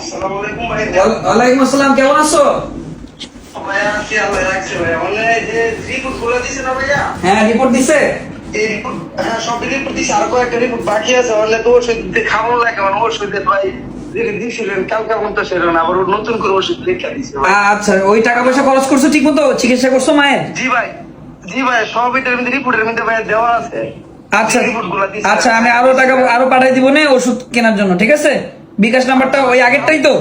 আসসালামু আলাইকুম ভাই। ওয়ালাইকুম আসসালাম, কেমন আছো? ভাইয়া আছি, আল্লাহ রাখছে ভাইয়া। মানে এই যে রিপোর্ট গুলো দিছে না ভাইয়া, হ্যাঁ, রিপোর্ট দিছে। এই রিপোর্ট, হ্যাঁ সব রিপোর্ট দিছে, আর কয়েকটা রিপোর্ট বাকি আছে। মানে তো ওষুধ খাবো লাগে, মানে ওষুধের ভাই যেটা দিয়েছিলেন কালকে মতো সেটা না, আবার নতুন করে ওষুধ লিখে দিছে ভাই। আচ্ছা, ওই টাকা পয়সা খরচ করছো ঠিক মতো? চিকিৎসা করছো মায়ের? জি ভাই, জি ভাই, সব এটার মধ্যে রিপোর্টের মধ্যে ভাই দেওয়া আছে। আচ্ছা রিপোর্ট গুলা দিছে। আচ্ছা, আমি আরো টাকা আরো পাঠাই দিব না ওষুধ কেনার জন্য, ঠিক আছে? বিকাশ নাম্বারটা ওই আগেরটাই তো?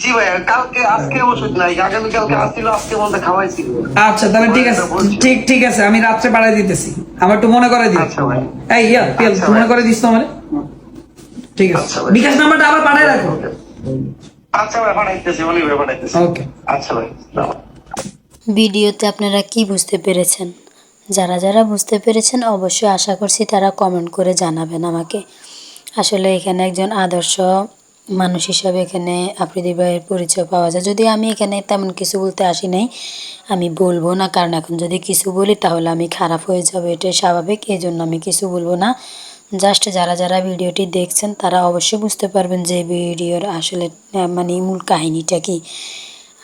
জি ভাই, কালকে আজকে ওষুধ নাই, আগামীকালকে আসছিল, আজকে মধ্যে খাওয়াইছিল। আচ্ছা তাহলে ঠিক আছে, ঠিক আছে, আমি রাত্রে পাঠাই দিতেছি। আমার একটু মনে করে দিও। আচ্ছা ভাই। এই ইয়া পিয়াল, আচ্ছা একটু মনে ভাই। করে দিস তো আমারে। ঠিক আছে, আচ্ছা ভাই। বিকাশ নাম্বারটা আবার পাঠাই রাখো। আচ্ছা ভাই, পাঠাইতেছি, অনেক ভাই পাঠাইতেছি। ওকে। আচ্ছা ভাই, দাও। ভিডিওতে আপনারা কি বুঝতে পেরেছেন? যারা যারা বুঝতে পেরেছেন অবশ্যই আশা করছি তারা কমেন্ট করে জানাবেন আমাকে। আসলে এখানে একজন আদর্শ মানুষ হিসাবে এখানে আফ্রিদি ভাইয়ের পরিচয় পাওয়া যায়। যদি আমি এখানে তেমন কিছু বলতে আসি নাই, আমি বলবো না, কারণ এখন যদি কিছু বলি তাহলে আমি খারাপ হয়ে যাবো, এটাই স্বাভাবিক। এই জন্য আমি কিছু বলবো না। জাস্ট যারা যারা ভিডিওটি দেখছেন তারা অবশ্যই বুঝতে পারবেন যে ভিডিওর আসলে মানে মূল কাহিনীটা কি।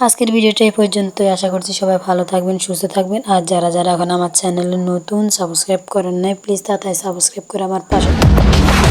আজকের ভিডিওটা এই পর্যন্তই। আশা করছি সবাই ভালো থাকবেন, সুস্থ থাকবেন। আর যারা যারা এখন আমার চ্যানেলে নতুন সাবস্ক্রাইব করেন নাই, প্লিজ তাড়াতাড়ি সাবস্ক্রাইব করে আমার পাশে থাকবেন।